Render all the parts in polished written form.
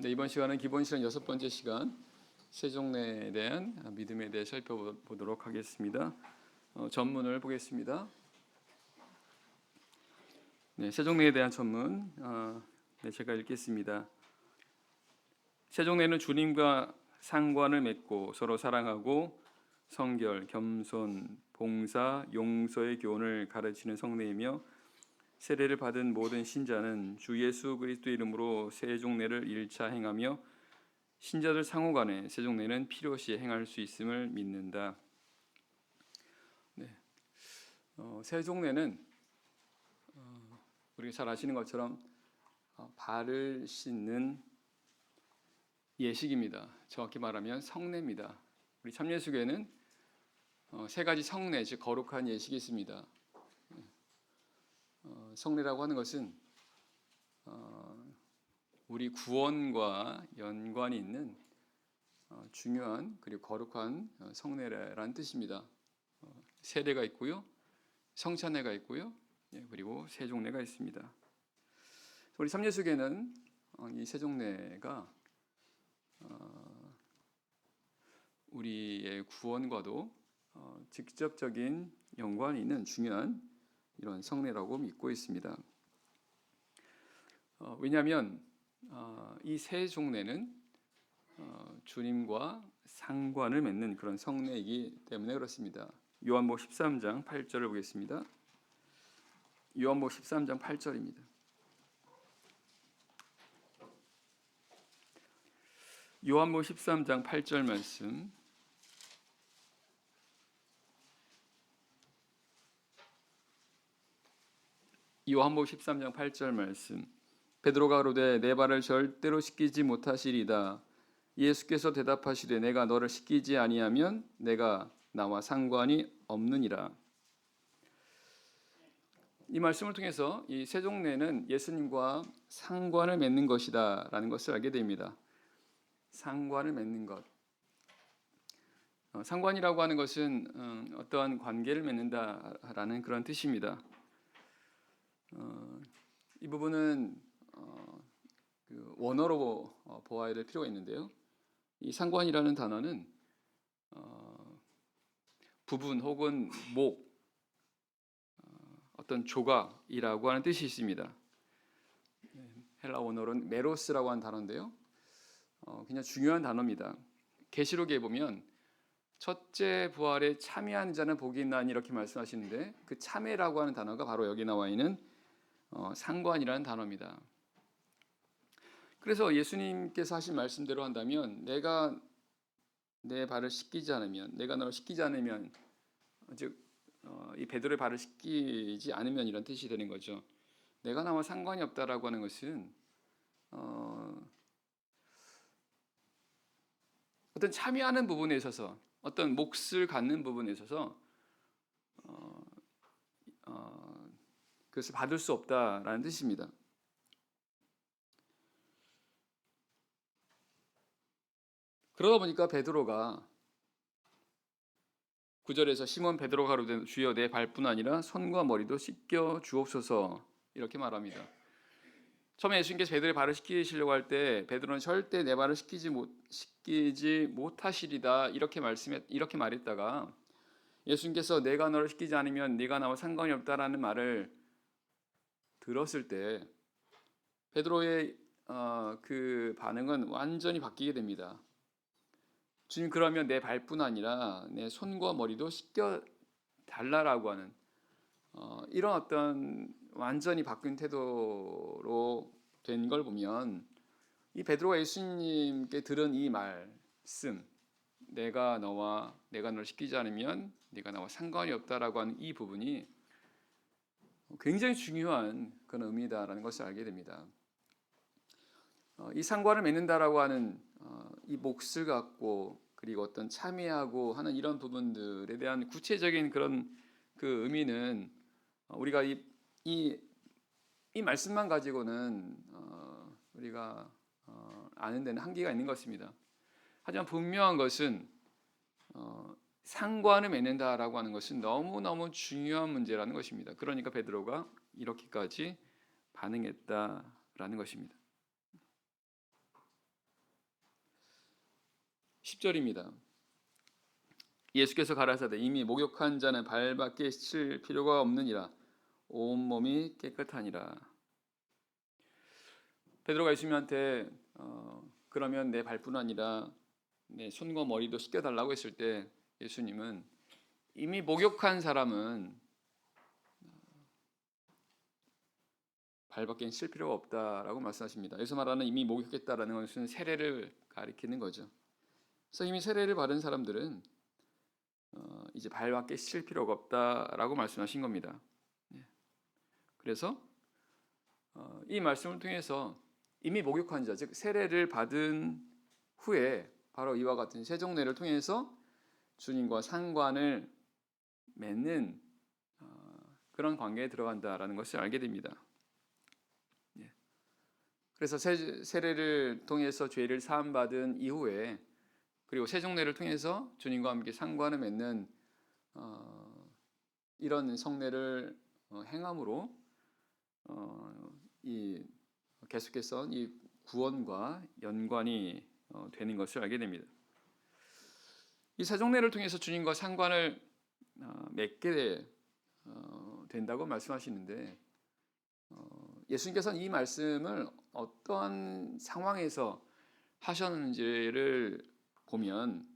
네, 이번 시간은 기본 시간 6번째 시간 세종례에 대한 믿음에 대해 살펴보도록 하겠습니다. 전문을 보겠습니다. 네, 세종례에 대한 전문 제가 읽겠습니다. 세종례는 주님과 상관을 맺고 서로 사랑하고 성결, 겸손, 봉사, 용서의 교훈을 가르치는 성례이며 세례를 받은 모든 신자는 주 예수 그리스도의 이름으로 세종례를 1차 행하며 신자들 상호간에 세종례는 필요시 행할 수 있음을 믿는다. 네, 세종례는 우리가 잘 아시는 것처럼 발을 씻는 예식입니다. 정확히 말하면 성례입니다. 우리 참예수교회는 세 가지 성례, 즉 거룩한 예식이 있습니다. 성례라고 하는 것은 우리 구원과 연관이 있는 중요한 그리고 거룩한 성례라는 뜻입니다. 세례가 있고요, 성찬례가 있고요, 그리고 세종례가 있습니다. 우리 참예수교회는 이 세종례가 우리의 구원과도 직접적인 연관이 있는 중요한 이런 성례라고 믿고 있습니다. 왜냐하면 이 세종례는 주님과 상관을 맺는 그런 성례이기 때문에 그렇습니다. 요한복음 13장 8절을 보겠습니다. 요한복음 13장 8절입니다. 요한복음 13장 8절 말씀. 요한복음 13장 8절 말씀. 베드로가 가로되 내 발을 절대로 씻기지 못하시리다. 예수께서 대답하시되 내가 너를 씻기지 아니하면 내가 나와 상관이 없느니라. 이 말씀을 통해서 이 세종례는 예수님과 상관을 맺는 것이다라는 것을 알게 됩니다. 상관을 맺는 것. 상관이라고 하는 것은 어떠한 관계를 맺는다라는 그런 뜻입니다. 이 부분은 원어로 보아야 될 필요가 있는데요. 이 상관이라는 단어는 부분 혹은 목, 어떤 조각이라고 하는 뜻이 있습니다. 헬라 원어로는 메로스라고 하는 단어인데요. 그냥 중요한 단어입니다. 계시록에 보면 첫째 부활에 참여하는 자는 복이 있나니 이렇게 말씀하시는데 그 참회라고 하는 단어가 바로 여기 나와 있는 상관이라는 단어입니다. 그래서 예수님께서 하신 말씀대로 한다면 내가 내 발을 씻기지 않으면, 내가 너를 씻기지 않으면, 즉 이 베드로의 발을 씻기지 않으면 이런 뜻이 되는 거죠. 내가 나와 상관이 없다라고 하는 것은 어떤 참여하는 부분에 있어서, 어떤 몫을 갖는 부분에 있어서 그것을 받을 수 없다라는 뜻입니다. 그러다 보니까 베드로가 9절에서 시몬 베드로가 가로되 주여 내 발뿐 아니라 손과 머리도 씻겨 주옵소서 이렇게 말합니다. 처음에 예수님께서 베드로의 발을 씻기시려고 할 때 베드로는 절대 내 발을 씻기지 못하시리다 이렇게 말했다가 예수님께서 내가 너를 씻기지 않으면 네가 나와 상관이 없다라는 말을 들었을 때 베드로의 그 반응은 완전히 바뀌게 됩니다. 주님 그러면 내 발뿐 아니라 내 손과 머리도 씻겨 달라라고 하는 이런 어떤 완전히 바뀐 태도로 된 걸 보면 이 베드로가 예수님께 들은 이 말씀 내가 너를 씻기지 않으면 네가 나와 상관이 없다라고 하는 이 부분이 굉장히 중요한 그런 의미다라는 것을 알게 됩니다. 이 상관을 맺는다라고 하는 이 몫을 갖고 그리고 어떤 참여하고 하는 이런 부분들에 대한 구체적인 그런 그 의미는 우리가 이 말씀만 가지고는 우리가 아는 데는 한계가 있는 것입니다. 하지만 분명한 것은 상관을 맺는다라고 하는 것은 너무너무 중요한 문제라는 것입니다. 그러니까 베드로가 이렇게까지 반응했다라는 것입니다. 10절입니다. 예수께서 가라사대 이미 목욕한 자는 발밖에 씻을 필요가 없느니라 온몸이 깨끗하니라. 베드로가 예수님한테 그러면 내 발뿐 아니라 내 손과 머리도 씻겨달라고 했을 때 예수님은 이미 목욕한 사람은 발밖에 씻을 필요가 없다라고 말씀하십니다. 여기서 말하는 이미 목욕했다라는 것은 세례를 가리키는 거죠. 그래서 이미 세례를 받은 사람들은 이제 발밖에 씻을 필요가 없다라고 말씀하신 겁니다. 그래서 이 말씀을 통해서 이미 목욕한 자, 즉 세례를 받은 후에 바로 이와 같은 세종례를 통해서 주님과 상관을 맺는 그런 관계에 들어간다라는 것을 알게 됩니다. 그래서 세례를 통해서 죄를 사함받은 이후에 그리고 세종례를 통해서 주님과 함께 상관을 맺는 이런 성례를 행함으로 이 계속해서 이 구원과 연관이 되는 것을 알게 됩니다. 이 세종례를 통해서 주님과 상관을 맺게 된다고 말씀하시는데 예수님께서는 이 말씀을 어떠한 상황에서 하셨는지를 보면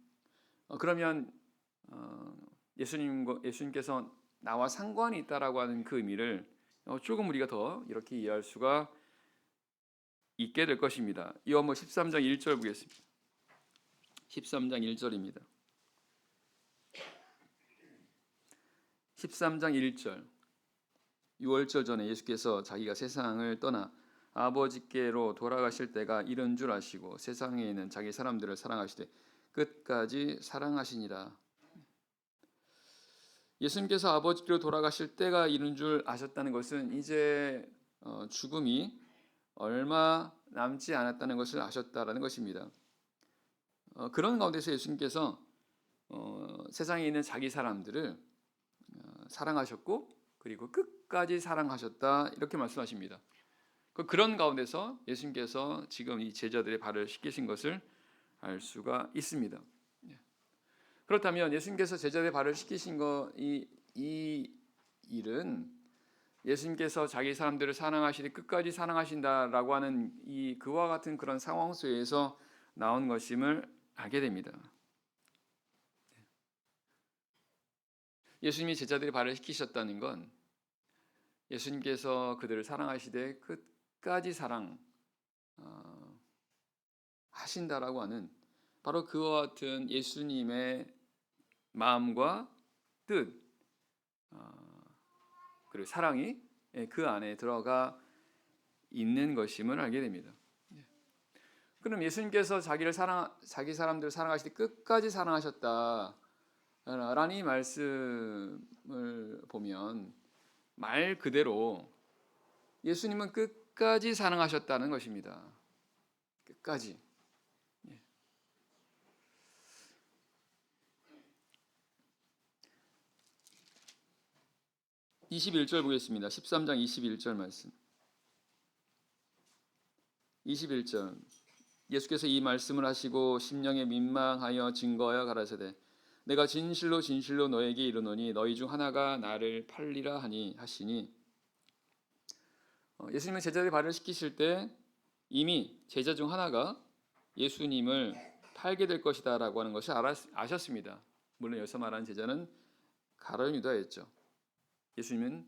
그러면 예수님께서 나와 상관이 있다라고 하는 그 의미를 조금 우리가 더 이렇게 이해할 수가 있게 될 것입니다. 요한복음 13장 1절 보겠습니다. 13장 1절입니다. 13장 1절. 6월절 전에 예수께서 자기가 세상을 떠나 아버지께로 돌아가실 때가 이른 줄 아시고 세상에 있는 자기 사람들을 사랑하시되 끝까지 사랑하시니라. 예수님께서 아버지께로 돌아가실 때가 이른 줄 아셨다는 것은 이제 죽음이 얼마 남지 않았다는 것을 아셨다라는 것입니다. 그런 가운데서 예수님께서 세상에 있는 자기 사람들을 사랑하셨고 그리고 끝까지 사랑하셨다 이렇게 말씀하십니다. 그런 가운데서 예수님께서 지금 이 제자들의 발을 씻기신 것을 알 수가 있습니다. 그렇다면 예수님께서 제자들의 발을 씻기신 이 일은 예수님께서 자기 사람들을 사랑하시되 끝까지 사랑하신다라고 하는 이 그와 같은 그런 상황 속에서 나온 것임을 알게 됩니다. 예수님이 제자들의 발을 씻기셨다는 건 예수님께서 그들을 사랑하시되 끝까지 사랑하신다라고 하는 바로 그와 같은 예수님의 마음과 뜻 그리고 사랑이 그 안에 들어가 있는 것임을 알게 됩니다. 그럼 예수님께서 자기 사람들을 사랑하실 때 끝까지 사랑하셨다라는 이 말씀을 보면 말 그대로 예수님은 끝까지 사랑하셨다는 것입니다. 끝까지. 21절 보겠습니다. 13장 21절 말씀. 21절. 예수께서 이 말씀을 하시고 심령에 민망하여 증거하여 가라사대 내가 진실로 진실로 너에게 이르노니 너희 중 하나가 나를 팔리라 하시니 예수님은 제자들의 발을 씻기실 때 이미 제자 중 하나가 예수님을 팔게 될 것이다라고 하는 것을 아셨습니다. 물론 여기서 말하는 제자는 가룟 유다였죠. 예수님은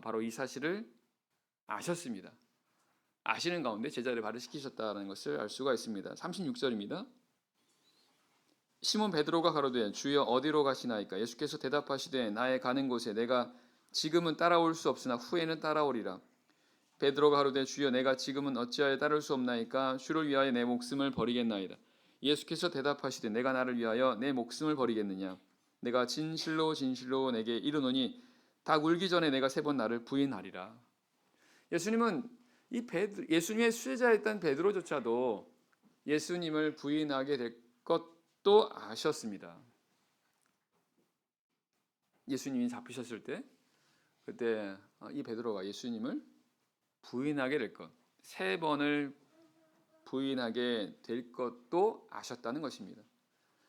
바로 이 사실을 아셨습니다. 아시는 가운데 제자들의 발을 씻기셨다는 것을 알 수가 있습니다. 36절입니다. 시몬 베드로가 가로되 주여 어디로 가시나이까? 예수께서 대답하시되 나의 가는 곳에 내가 지금은 따라올 수 없으나 후에는 따라오리라. 베드로가 가로되 주여 내가 지금은 어찌하여 따를 수 없나이까? 주를 위하여 내 목숨을 버리겠나이다. 예수께서 대답하시되 내가 나를 위하여 내 목숨을 버리겠느냐? 내가 진실로 진실로 내게 이르노니 닭 울기 전에 내가 3번 나를 부인하리라. 예수님은 예수님의 수제자였던 베드로조차도 예수님을 부인하게 될 것도 아셨습니다. 예수님이 잡히셨을 때 그때 이 베드로가 예수님을 부인하게 될 것, 3번을 부인하게 될 것도 아셨다는 것입니다.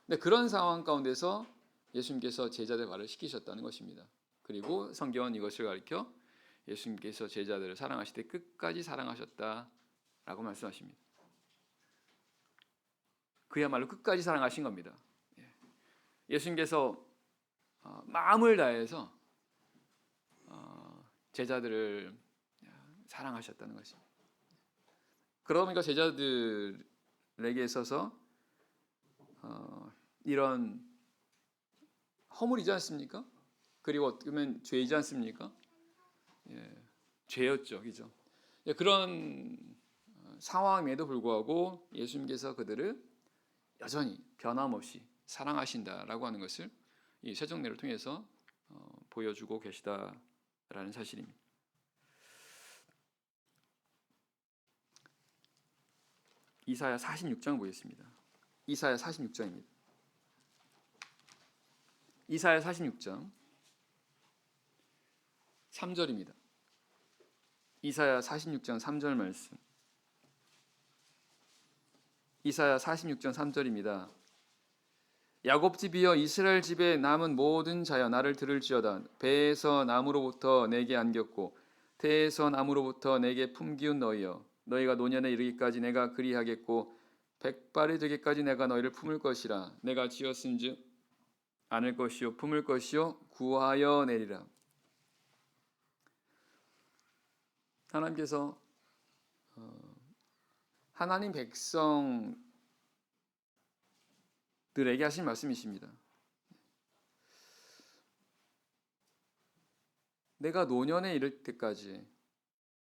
근데 그런 상황 가운데서 예수님께서 제자들 발을 씻기셨다는 것입니다. 그리고 성경은 이것을 가리켜 예수님께서 제자들을 사랑하실 때 끝까지 사랑하셨다라고 말씀하십니다. 그야말로 끝까지 사랑하신 겁니다. 예수님께서 마음을 다해서 제자들을 사랑하셨다는 것입니다. 그러니까 제자들에게 있어서 이런 허물이지 않습니까? 그리고 어떻게 보면 죄이지 않습니까? 죄였죠, 그죠? 그런 상황에도 불구하고 예수님께서 그들을 여전히 변함없이 사랑하신다라고 하는 것을 이 세종례를 통해서 보여주고 계시다라는 사실입니다. 이사야 46장 보겠습니다. 이사야 46장입니다. 이사야 46장 3절입니다. 이사야 46장 3절 말씀. 이사야 46장 3절입니다. 야곱 집이여 이스라엘 집에 남은 모든 자여 나를 들을지어다. 배에서 나무로부터 내게 안겼고 태에서 나무로부터 내게 품기운 너희여 너희가 노년에 이르기까지 내가 그리하겠고 백발이 되기까지 내가 너희를 품을 것이라. 내가 지었은즉 안을 것이요 품을 것이요 구하여 내리라. 하나님께서 하나님 백성들에게 하신 말씀이십니다. 내가 노년에 이를 때까지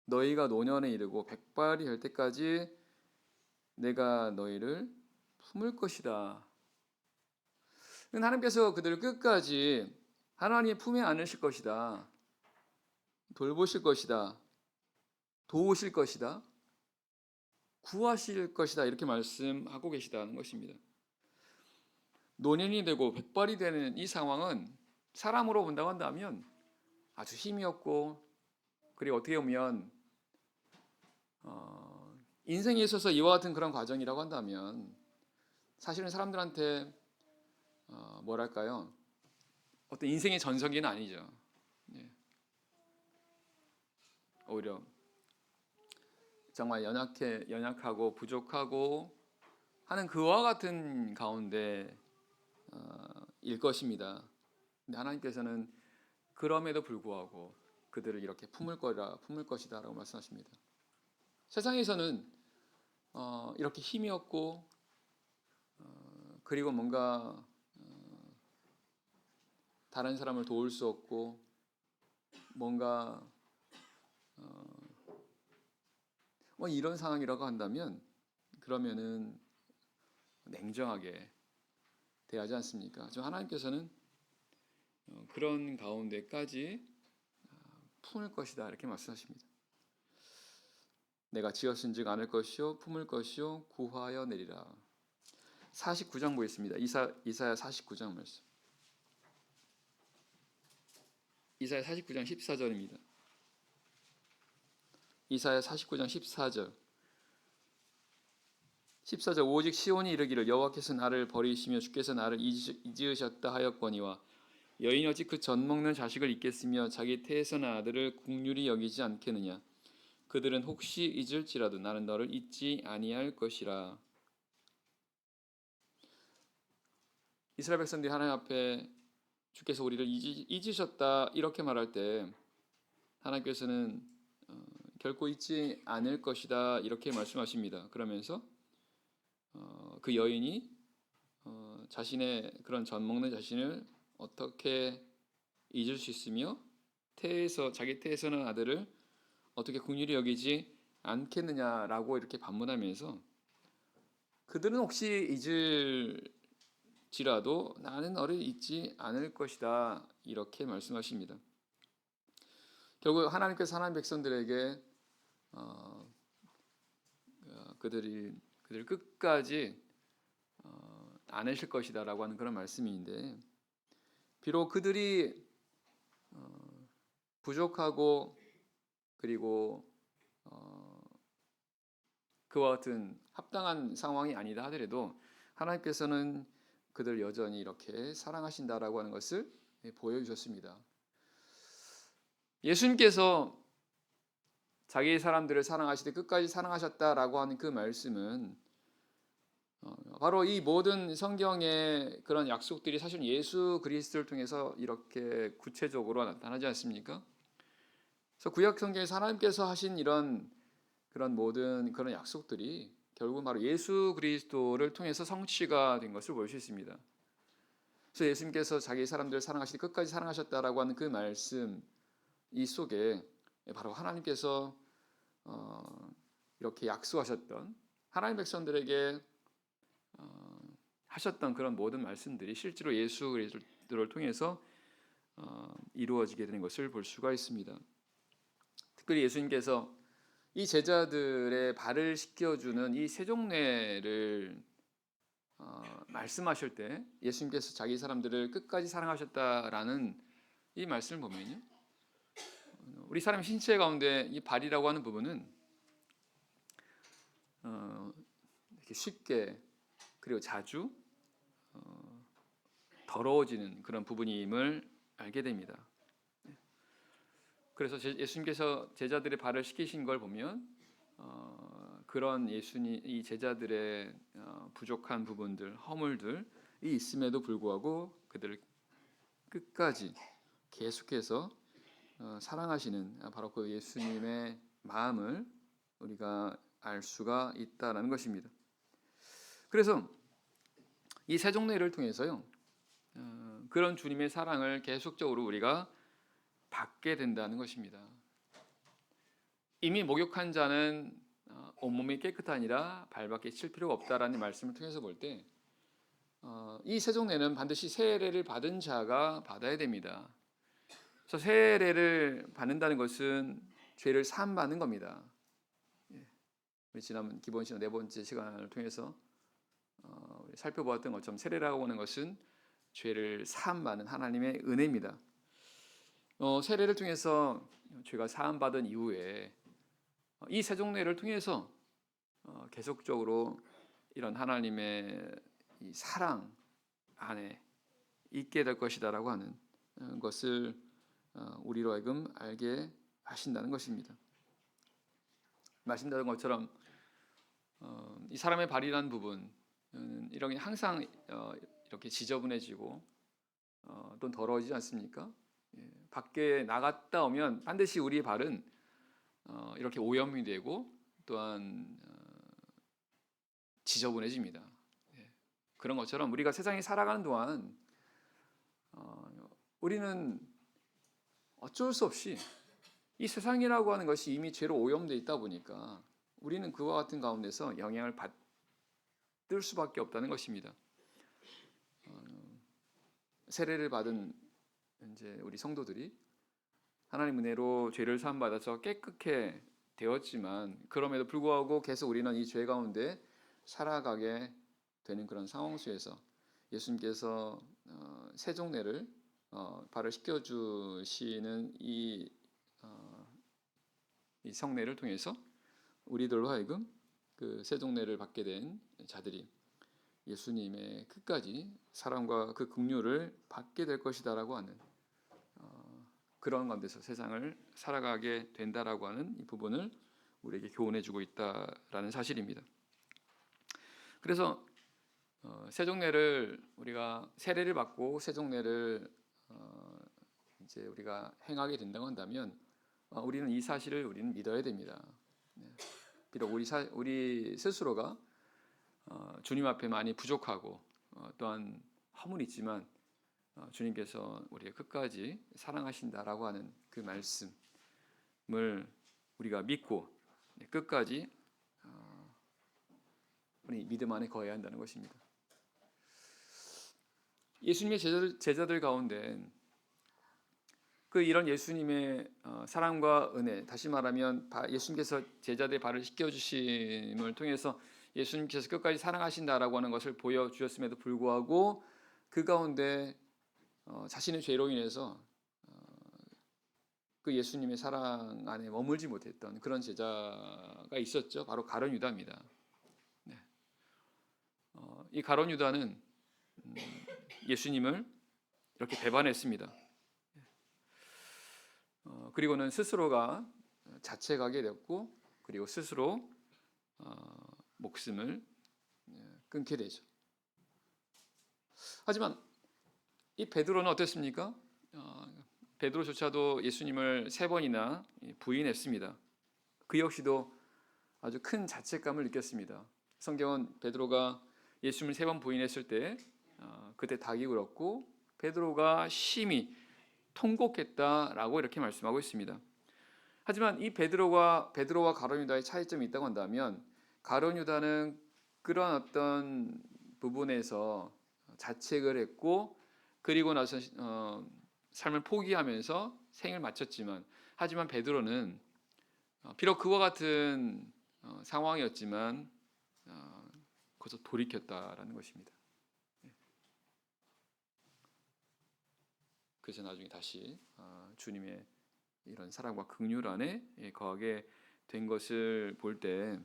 너희가 노년에 이르고 백발이 될 때까지 내가 너희를 품을 것이다. 하나님께서 그들을 끝까지 하나님의 품에 안으실 것이다. 돌보실 것이다. 도우실 것이다. 구하실 것이다. 이렇게 말씀하고 계시다는 것입니다. 노년이 되고 백발이 되는 이 상황은 사람으로 본다고 한다면 아주 힘이 없고 그리고 어떻게 보면 인생에 있어서 이와 같은 그런 과정이라고 한다면 사실은 사람들한테 뭐랄까요? 어떤 인생의 전성기는 아니죠. 오히려 정말 연약하고 부족하고 하는 그와 같은 가운데 일 것입니다. 근데 하나님께서는 그럼에도 불구하고 그들을 이렇게 품을 것이다라고 말씀하십니다. 세상에서는 이렇게 힘이 없고 그리고 뭔가 다른 사람을 도울 수 없고 뭔가 이런 상황이라고 한다면 그러면은 냉정하게 대하지 않습니까? 저 하나님께서는 그런 가운데까지 품을 것이다 이렇게 말씀하십니다. 내가 지었은즉 안을 것이요 품을 것이요 구하여 내리라. 49장 보겠습니다. 이사야 49장 말씀. 이사야 49장 14절입니다. 이사야 49장 14절 오직 시온이 이르기를 여호와께서 나를 버리시며 주께서 나를 잊으셨다 하였거니와 여인이 어찌 그 젖 먹는 자식을 잊겠으며 자기 태에서 난 아들을 긍휼히 여기지 않겠느냐. 그들은 혹시 잊을지라도 나는 너를 잊지 아니할 것이라. 이스라엘 백성들이 하나님 앞에 주께서 우리를 잊으셨다 이렇게 말할 때 하나님께서는 결코 잊지 않을 것이다 이렇게 말씀하십니다. 그러면서 그 여인이 자신의 그런 젖 먹는 자신을 어떻게 잊을 수 있으며 자기 태에서 난 아들을 어떻게 긍휼히 여기지 않겠느냐라고 이렇게 반문하면서 그들은 혹시 잊을지라도 나는 너를 잊지 않을 것이다 이렇게 말씀하십니다. 결국 하나님께서 하나님 백성들에게 그들을 끝까지 안으실 것이다라고 하는 그런 말씀인데 비록 그들이 부족하고 그리고 그와 같은 합당한 상황이 아니다 하더라도 하나님께서는 그들 여전히 이렇게 사랑하신다라고 하는 것을 보여주셨습니다. 예수님께서 자기 사람들을 사랑하시되 끝까지 사랑하셨다라고 하는 그 말씀은 바로 이 모든 성경의 그런 약속들이 사실 예수 그리스도를 통해서 이렇게 구체적으로 나타나지 않습니까? 그래서 구약 성경에서 하나님께서 하신 이런 그런 모든 그런 약속들이 결국은 바로 예수 그리스도를 통해서 성취가 된 것을 볼 수 있습니다. 그래서 예수님께서 자기 사람들을 사랑하시되 끝까지 사랑하셨다라고 하는 그 말씀 이 속에 바로 하나님께서 이렇게 약속하셨던 하나님 백성들에게 하셨던 그런 모든 말씀들이 실제로 예수 그리스도를 통해서 이루어지게 되는 것을 볼 수가 있습니다. 특별히 예수님께서 이 제자들의 발을 씻겨주는 이 세종례를 말씀하실 때 예수님께서 자기 사람들을 끝까지 사랑하셨다라는 이 말씀을 보면요, 우리 사람 신체 가운데 이 발이라고 하는 부분은 이렇게 쉽게 그리고 자주 더러워지는 그런 부분임을 알게 됩니다. 그래서 예수님께서 제자들의 발을 씻기신 걸 보면 그런 예수님 이 제자들의 부족한 부분들, 허물들이 있음에도 불구하고 그들을 끝까지 계속해서 사랑하시는 바로 그 예수님의 마음을 우리가 알 수가 있다라는 것입니다. 그래서 이 세종례를 통해서요, 그런 주님의 사랑을 계속적으로 우리가 받게 된다는 것입니다. 이미 목욕한 자는 온몸이 깨끗하니라 발밖에 칠 필요가 없다라는 말씀을 통해서 볼 때 이 세종례는 반드시 세례를 받은 자가 받아야 됩니다. 그래서 세례를 받는다는 것은 죄를 사함 받는 겁니다. 우리 지난 기본 시간 네 번째 시간을 통해서 살펴보았던 것처럼 세례라고 하는 것은 죄를 사함 받는 하나님의 은혜입니다. 세례를 통해서 죄가 사함 받은 이후에 이 세종례를 통해서 계속적으로 이런 하나님의 이 사랑 안에 있게 될 것이다라고 하는 것을 우리로 하여금 알게 하신다는 것입니다. 말씀드린 것처럼 이 사람의 발이라는 부분은 이런 항상 이렇게 지저분해지고 또 더러워지지 않습니까? 밖에 나갔다 오면 반드시 우리의 발은 이렇게 오염이 되고 또한 지저분해집니다. 그런 것처럼 우리가 세상에 살아가는 동안 우리는 어쩔 수 없이 이 세상이라고 하는 것이 이미 죄로 오염되어 있다 보니까 우리는 그와 같은 가운데서 영향을 받을 수밖에 없다는 것입니다. 세례를 받은 이제 우리 성도들이 하나님 은혜로 죄를 사함 받아서 깨끗게 되었지만 그럼에도 불구하고 계속 우리는 이 죄 가운데 살아가게 되는 그런 상황 속에서 예수님께서 세종례를 발을 씻겨 주시는 이 성례를 통해서 우리들로 하여금 그 세종례를 받게 된 자들이 예수님의 끝까지 사랑과 그 긍휼을 받게 될 것이다라고 하는 그런 가운데서 세상을 살아가게 된다라고 하는 이 부분을 우리에게 교훈해주고 있다라는 사실입니다. 그래서 세종례를 우리가 세례를 받고 세종례를 이제 우리가 행하게 된다고 한다면 우리는 이 사실을 우리는 믿어야 됩니다. 비록 우리 스스로가 주님 앞에 많이 부족하고 또한 허물이 있지만 주님께서 우리가 끝까지 사랑하신다라고 하는 그 말씀을 우리가 믿고 끝까지 우리 믿음 안에 거해야 한다는 것입니다. 예수님의 제자들 가운데 그 이런 예수님의 사랑과 은혜, 다시 말하면 예수님께서 제자들의 발을 씻겨 주심을 통해서 예수님께서 끝까지 사랑하신다라고 하는 것을 보여주셨음에도 불구하고 그 가운데 자신의 죄로 인해서 그 예수님의 사랑 안에 머물지 못했던 그런 제자가 있었죠. 바로 가룟 유다입니다. 이 가룟 유다는 예수님을 이렇게 배반했습니다. 그리고는 스스로가 자책하게 됐고, 그리고 스스로 목숨을 끊게 되죠. 하지만 이 베드로는 어땠습니까? 베드로조차도 예수님을 3번이나 부인했습니다. 그 역시도 아주 큰 자책감을 느꼈습니다. 성경은 베드로가 예수님을 3번 부인했을 때 그때 닭이 울었고 베드로가 심히 통곡했다라고 이렇게 말씀하고 있습니다. 하지만 이 베드로와 가룟 유다의 차이점이 있다고 한다면, 가룟 유다는 그런 어떤 부분에서 자책을 했고 그리고 나서 삶을 포기하면서 생을 마쳤지만, 하지만 베드로는 비록 그와 같은 상황이었지만 거기서 돌이켰다라는 것입니다. 그래서 나중에 다시 주님의 이런 사랑과 긍휼 안에 거하게 된 것을 볼 때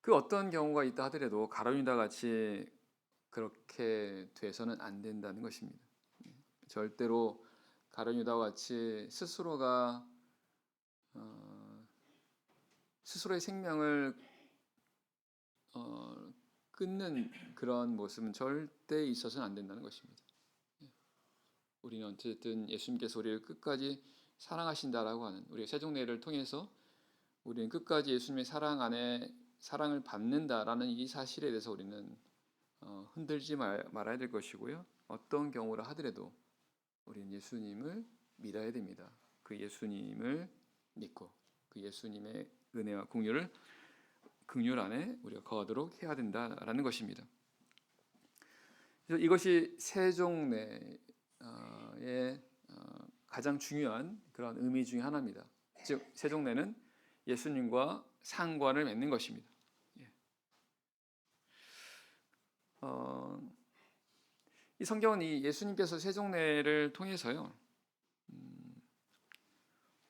그 어떤 경우가 있다 하더라도 가룟 유다 같이 그렇게 돼서는 안 된다는 것입니다. 절대로 가룟 유다와 같이 스스로가 스스로의 생명을 끊는 그런 모습은 절대 있어서는 안 된다는 것입니다. 우리는 어쨌든 예수님께서 우리를 끝까지 사랑하신다라고 하는, 우리가 세종례를 통해서 우리는 끝까지 예수님의 사랑 안에 사랑을 받는다라는 이 사실에 대해서 우리는 흔들지 말아야 될 것이고요. 어떤 경우라 하더라도 우리는 예수님을 믿어야 됩니다. 그 예수님을 믿고 그 예수님의 은혜와 긍휼 안에 우리가 거하도록 해야 된다라는 것입니다. 그래서 이것이 세종례의 가장 중요한 그런 의미 중에 하나입니다. 즉 세종례는 예수님과 상관을 맺는 것입니다. 이 성경은 이 예수님께서 세종례를 통해서요,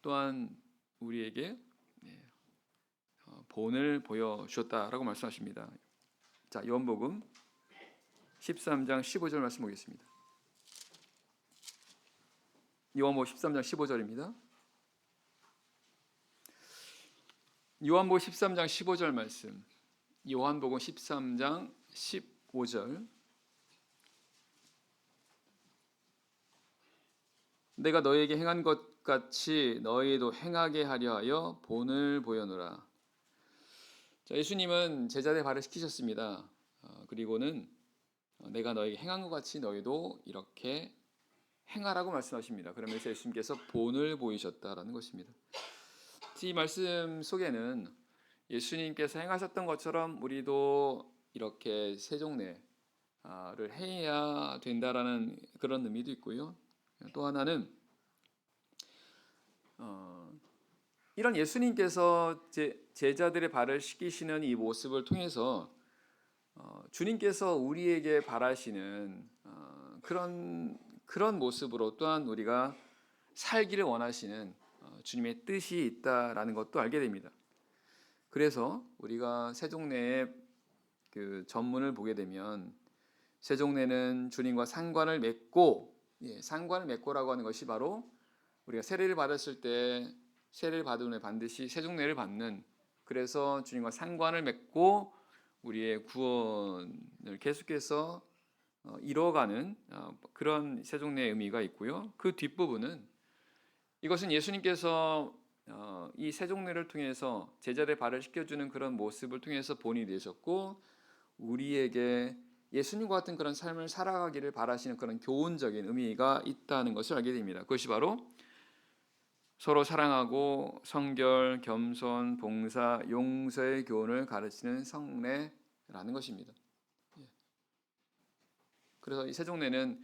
또한 우리에게 본을 보여주셨다라고 말씀하십니다. 자, 요한복음 13장 15절 말씀 보겠습니다. 요한복음 13장 15절입니다. 요한복음 13장 15절 말씀. 요한복음 13장 15절. 내가 너희에게 행한 것 같이 너희도 행하게 하려 하여 본을 보여노라. 자, 예수님은 제자들의 발을 씻기셨습니다. 그리고는 내가 너에게 행한 것 같이 너희도 이렇게 행하라고 말씀하십니다. 그러면서 예수님께서 본을 보이셨다라는 것입니다. 이 말씀 속에는 예수님께서 행하셨던 것처럼 우리도 이렇게 세종례를 해야 된다라는 그런 의미도 있고요. 또 하나는 이런 예수님께서 제자들의 발을 씻기시는 이 모습을 통해서 주님께서 우리에게 바라시는 그런 모습으로 또한 우리가 살기를 원하시는 주님의 뜻이 있다라는 것도 알게 됩니다. 그래서 우리가 세종례의 그 전문을 보게 되면 세종례는 주님과 상관을 맺고, 상관을 맺고라고 하는 것이 바로 우리가 세례를 받았을 때 세례를 받은 후에 반드시 세종례를 받는, 그래서 주님과 상관을 맺고 우리의 구원을 계속해서 이뤄가는 그런 세종례의 의미가 있고요. 그 뒷부분은 이것은 예수님께서 이 세종례를 통해서 제자들의 발을 씻겨주는 그런 모습을 통해서 본이 되셨고 우리에게 예수님과 같은 그런 삶을 살아가기를 바라시는 그런 교훈적인 의미가 있다는 것을 알게 됩니다. 그것이 바로 서로 사랑하고 성결, 겸손, 봉사, 용서의 교훈을 가르치는 성례라는 것입니다. 그래서 이 세종례는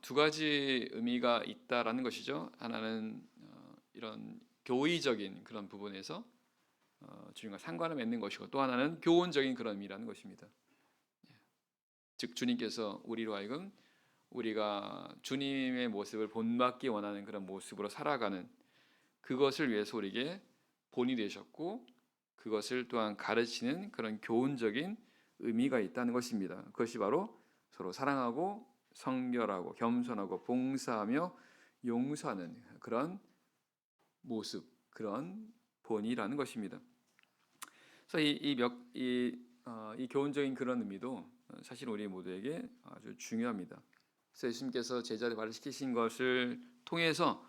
두 가지 의미가 있다라는 것이죠. 하나는 이런 교의적인 그런 부분에서 주님과 상관을 맺는 것이고, 또 하나는 교훈적인 그런 의미라는 것입니다. 즉 주님께서 우리로 하여금 우리가 주님의 모습을 본받기 원하는 그런 모습으로 살아가는 그것을 위해서 우리에게 본이 되셨고 그것을 또한 가르치는 그런 교훈적인 의미가 있다는 것입니다. 그것이 바로 서로 사랑하고 성결하고 겸손하고 봉사하며 용서하는 그런 모습, 그런 본이라는 것입니다. 그래서 이 교훈적인 그런 의미도 사실 우리 모두에게 아주 중요합니다. 그래서 예수님께서 제자를 발을 시키신 것을 통해서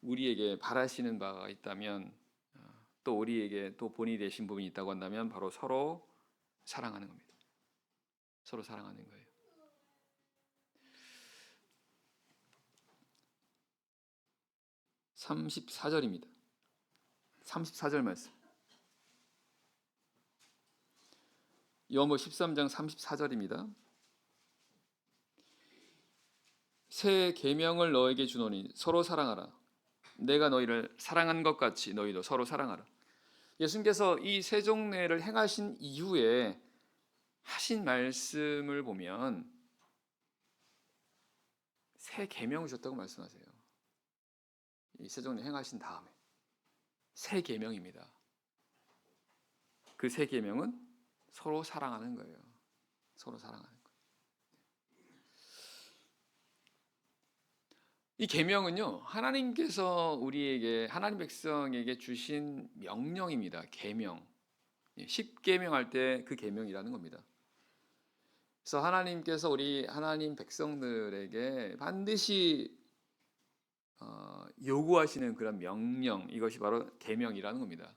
우리에게 바라시는 바가 있다면, 또 우리에게 또 본이 되신 부분이 있다고 한다면 바로 서로 사랑하는 겁니다. 서로 사랑하는 거예요. 34절입니다. 34절 말씀. 요한복음 13장 34절입니다. 새 계명을 너에게 주노니 서로 사랑하라. 내가 너희를 사랑한 것 같이 너희도 서로 사랑하라. 예수님께서 이 세종례를 행하신 이후에 하신 말씀을 보면 새 계명을 줬다고 말씀하세요. 이 세종례 행하신 다음에 새 계명입니다. 그 새 계명은 서로 사랑하는 거예요. 서로 사랑하는 거예요. 이 계명은요, 하나님께서 우리에게, 하나님 백성에게 주신 명령입니다. 계명. 10계명 할 때 그 계명이라는 겁니다. 그래서 하나님께서 우리 하나님 백성들에게 반드시 요구하시는 그런 명령, 이것이 바로 계명이라는 겁니다.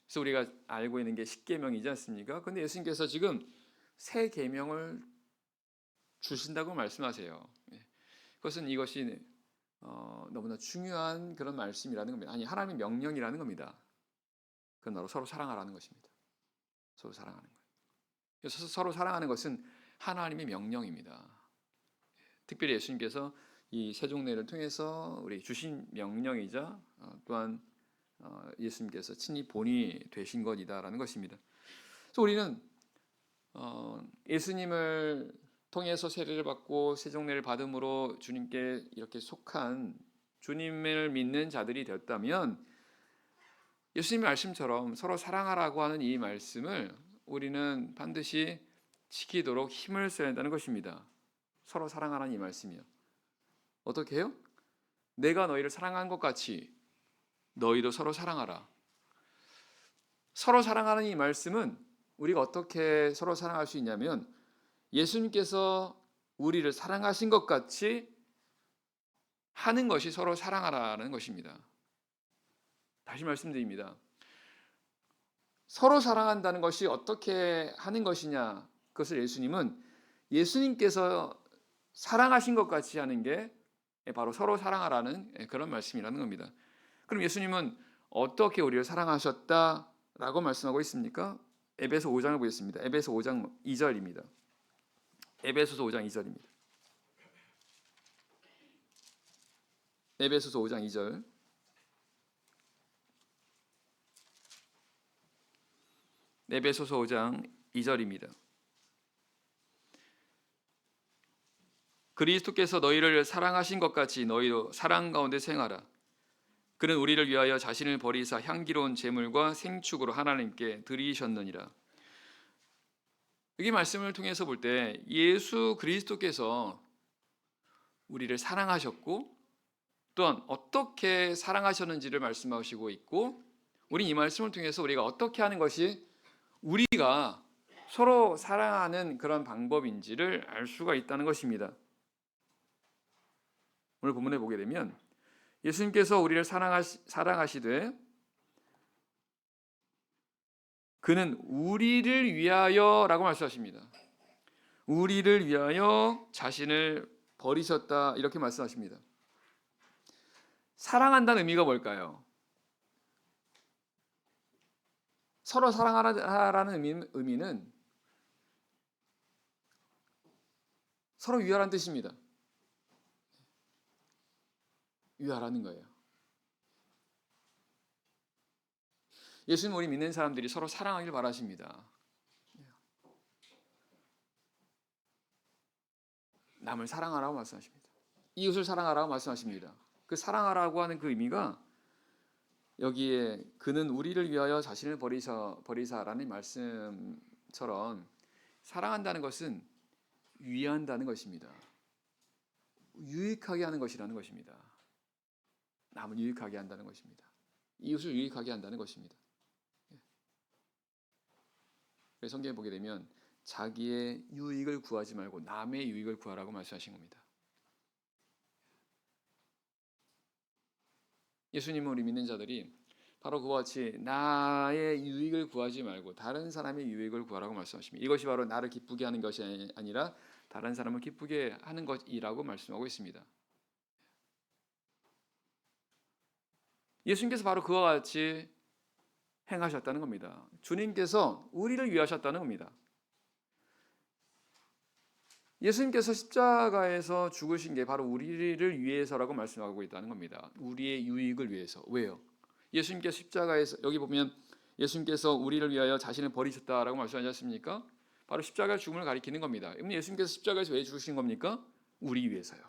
그래서 우리가 알고 있는 게 10계명이지 않습니까? 그런데 예수님께서 지금 새 계명을 주신다고 말씀하세요. 그것은 이것이 너무나 중요한 그런 말씀이라는 겁니다. 아니, 하나님의 명령이라는 겁니다. 그건 바로 서로 사랑하라는 것입니다. 서로 사랑하는 거예요. 그래서 서로 사랑하는 것은 하나님의 명령입니다. 특별히 예수님께서 이 세종례를 통해서 우리 주신 명령이자 또한 예수님께서 친히 본이 되신 것이다라는 것입니다. 그래서 우리는 예수님을 통해서 세례를 받고 세종례를 받음으로 주님께 이렇게 속한 주님을 믿는 자들이 되었다면 예수님의 말씀처럼 서로 사랑하라고 하는 이 말씀을 우리는 반드시 지키도록 힘을 써야 한다는 것입니다. 서로 사랑하라는 이 말씀이요. 어떻게 해요? 내가 너희를 사랑한 것 같이 너희도 서로 사랑하라. 서로 사랑하는 이 말씀은 우리가 어떻게 서로 사랑할 수 있냐면 예수님께서 우리를 사랑하신 것 같이 하는 것이 서로 사랑하라는 것입니다. 다시 말씀드립니다. 서로 사랑한다는 것이 어떻게 하는 것이냐, 그것을 예수님께서 사랑하신 것 같이 하는 게 바로 서로 사랑하라는 그런 말씀이라는 겁니다. 그럼 예수님은 어떻게 우리를 사랑하셨다라고 말씀하고 있습니까? 에베소 5장을 보겠습니다. 에베소 5장 2절입니다. 에베소서 5장 2절입니다. 에베소서 5장 2절. 에베소서 5장 2절입니다. 그리스도께서 너희를 사랑하신 것 같이 너희도 사랑 가운데 생하라. 그는 우리를 위하여 자신을 버리사 향기로운 제물과 생축으로 하나님께 드리셨느니라. 여기 말씀을 통해서 볼 때 예수 그리스도께서 우리를 사랑하셨고 또한 어떻게 사랑하셨는지를 말씀하시고 있고, 우리 이 말씀을 통해서 우리가 어떻게 하는 것이 우리가 서로 사랑하는 그런 방법인지를 알 수가 있다는 것입니다. 오늘 본문에 보게 되면 예수님께서 우리를 사랑하시되 그는 우리를 위하여라고 말씀하십니다. 우리를 위하여 자신을 버리셨다, 이렇게 말씀하십니다. 사랑한다는 의미가 뭘까요? 서로 사랑하라는 의미는 서로 위하라는 뜻입니다. 위하라는 거예요. 예수님, 우리 믿는 사람들이 서로 사랑하길 바라십니다. 남을 사랑하라고 말씀하십니다. 이웃을 사랑하라고 말씀하십니다. 그 사랑하라고 하는 그 의미가 여기에 그는 우리를 위하여 자신을 버리사라는 말씀처럼 사랑한다는 것은 위한다는 것입니다. 유익하게 하는 것이라는 것입니다. 남을 유익하게 한다는 것입니다. 이웃을 유익하게 한다는 것입니다. 그래서 성경에 보게 되면 자기의 유익을 구하지 말고 남의 유익을 구하라고 말씀하신 겁니다. 예수님은 우리 믿는 자들이 바로 그와 같이 나의 유익을 구하지 말고 다른 사람의 유익을 구하라고 말씀하십니다. 이것이 바로 나를 기쁘게 하는 것이 아니라 다른 사람을 기쁘게 하는 것이라고 말씀하고 있습니다. 예수님께서 바로 그와 같이 행하셨다는 겁니다. 주님께서 우리를 위하셨다는 겁니다. 예수님께서 십자가에서 죽으신 게 바로 우리를 위해서라고 말씀하고 있다는 겁니다. 우리의 유익을 위해서. 왜요? 예수님께서 십자가에서 여기 보면 예수님께서 우리를 위하여 자신을 버리셨다라고 말씀하지 않습니까? 바로 십자가의 죽음을 가리키는 겁니다. 그럼 예수님께서 십자가에서 왜 죽으신 겁니까? 우리 위해서요.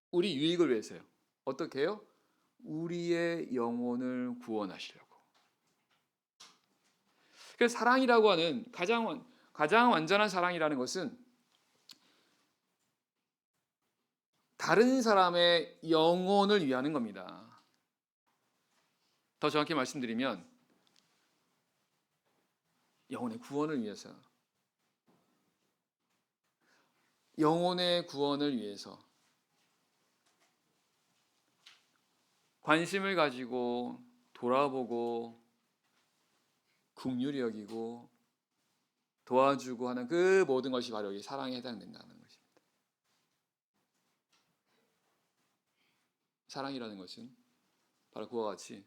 우리 유익을 위해서요. 어떻게 해요? 우리의 영혼을 구원하시려고. 그래서 사랑이라고 하는 가장 완전한 사랑이라는 것은 다른 사람의 영혼을 위하는 겁니다. 더 정확히 말씀드리면 영혼의 구원을 위해서, 영혼의 구원을 위해서 관심을 가지고 돌아보고 긍휼히 여기고 도와주고 하는 그 모든 것이 바로 여기 사랑에 해당된다는 것입니다. 사랑이라는 것은 바로 그와 같이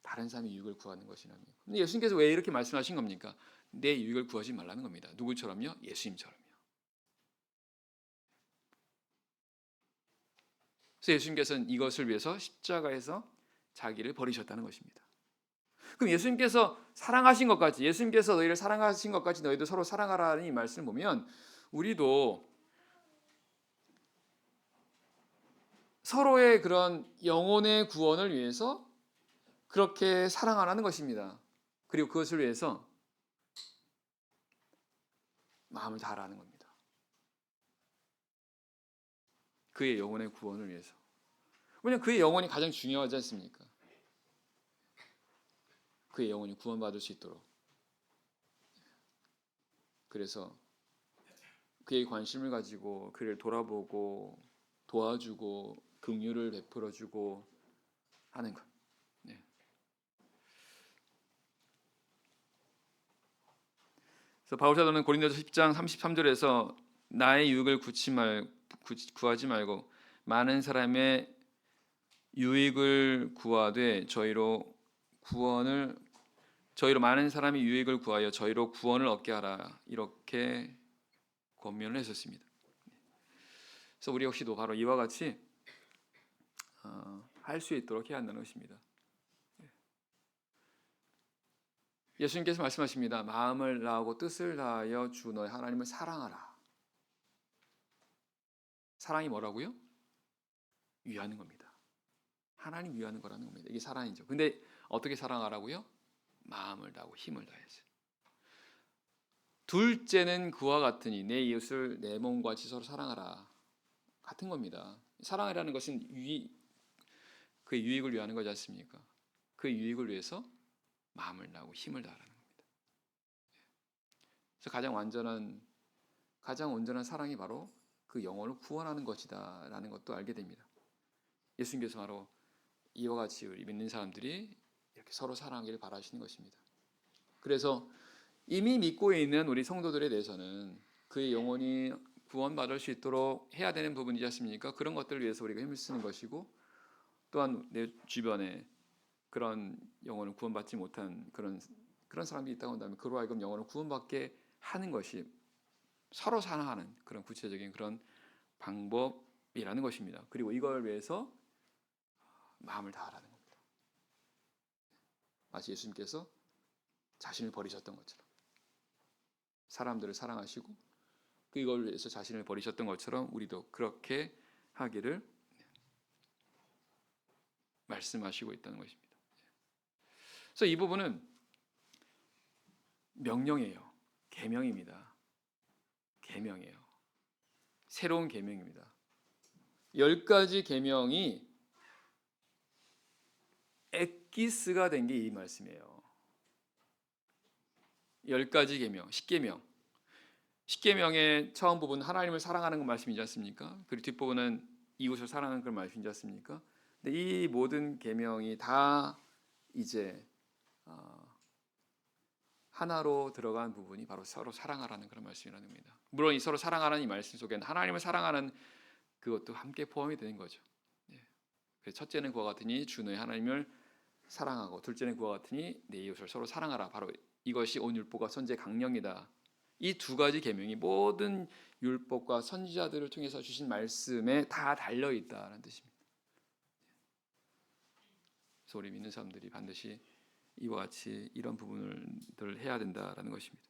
다른 사람의 유익을 구하는 것이라며. 근데 예수님께서 왜 이렇게 말씀하신 겁니까? 내 유익을 구하지 말라는 겁니다. 누구처럼요? 예수님처럼요. 그래서 예수님께서는 이것을 위해서 십자가에서 자기를 버리셨다는 것입니다. 그럼 예수님께서 사랑하신 것까지, 예수님께서 너희를 사랑하신 것까지 너희도 서로 사랑하라는 이 말씀을 보면 우리도 서로의 그런 영혼의 구원을 위해서 그렇게 사랑하라는 것입니다. 그리고 그것을 위해서 마음을 다하라는 겁니다. 그의 영혼의 구원을 위해서. 왜냐하면 그의 영혼이 가장 중요하지 않습니까? 그의 영혼이 구원받을 수 있도록. 그래서 그의 관심을 가지고 그를 돌아보고 도와주고 긍휼을 베풀어주고 하는 것. 네. 그래서 바울 사도는 고린도서 10장 33절에서 나의 유익을 구하지 말고 많은 사람의 유익을 구하되 저희로 많은 사람이 유익을 구하여 저희로 구원을 얻게 하라, 이렇게 권면을 했었습니다. 그래서 우리 역시도 바로 이와 같이 할 수 있도록 해야 한다는 것입니다. 예수님께서 말씀하십니다. 마음을 다하고 뜻을 다하여 주 너의 하나님을 사랑하라. 사랑이 뭐라고요? 위하는 겁니다. 하나님 위하는 거라는 겁니다. 이게 사랑이죠. 근데 어떻게 사랑하라고요? 마음을 다하고 힘을 다해서. 둘째는 그와 같으니 내 이웃을 내 몸과 같이 서로 사랑하라. 같은 겁니다. 사랑이라는 것은 그의 유익을 위하는 거지 않습니까? 그 유익을 위해서 마음을 다하고 힘을 다하라는 겁니다. 그래서 가장 온전한 사랑이 바로 그 영혼을 구원하는 것이다라는 것도 알게 됩니다. 예수님께서 바로 이와 같이 우리 믿는 사람들이 이렇게 서로 사랑하기를 바라시는 것입니다. 그래서 이미 믿고 있는 우리 성도들에 대해서는 그의 영혼이 구원받을 수 있도록 해야 되는 부분이지 않습니까? 그런 것들을 위해서 우리가 힘을 쓰는 것이고, 또한 내 주변에 그런 영혼을 구원받지 못한 그런 사람들이 있다고 한다면 그로 하여금 영혼을 구원받게 하는 것이 서로 사랑하는 그런 구체적인 그런 방법이라는 것입니다. 그리고 이걸 위해서 마음을 다하라는 겁니다. 마치 예수님께서 자신을 버리셨던 것처럼 사람들을 사랑하시고 그걸 위해서 자신을 버리셨던 것처럼 우리도 그렇게 하기를 말씀하시고 있다는 것입니다. 그래서 이 부분은 명령이에요. 계명입니다. 계명이에요. 새로운 계명입니다. 10가지 계명이 엑기스가 된 게 이 말씀이에요. 10가지 계명, 10계명. 10계명의 처음 부분 하나님을 사랑하는 그 말씀이지 않습니까? 그리고 뒷부분은 이웃을 사랑하는 그런 말씀이지 않습니까? 근데 이 모든 계명이 다 이제 하나로 들어간 부분이 바로 서로 사랑하라는 그런 말씀이라는 겁니다. 물론 이 서로 사랑하라는 이 말씀 속에는 하나님을 사랑하는 그것도 함께 포함이 되는 거죠. 그래서 첫째는 그와 같으니 주 너의 하나님을 사랑하고, 둘째는 그와 같으니 내 이웃을 서로 사랑하라. 바로 이것이 온 율법과 선지의 강령이다. 이 두 가지 계명이 모든 율법과 선지자들을 통해서 주신 말씀에 다 달려 있다는 뜻입니다. 그래서 우리 믿는 사람들이 반드시 이와 같이 이런 부분을 해야 된다라는 것입니다.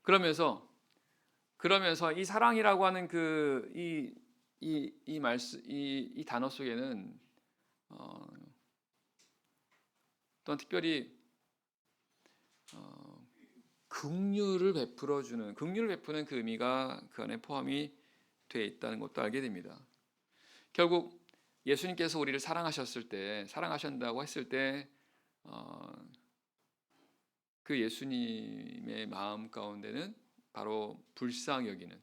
그러면서 이 사랑이라고 하는 이 말씀, 이 단어 속에는 또한 특별히 긍휼을 베푸는 그 의미가 그 안에 포함이 되어 있다는 것도 알게 됩니다. 결국 예수님께서 우리를 사랑하신다고 했을 때 그 예수님의 마음 가운데는 바로 불쌍히 여기는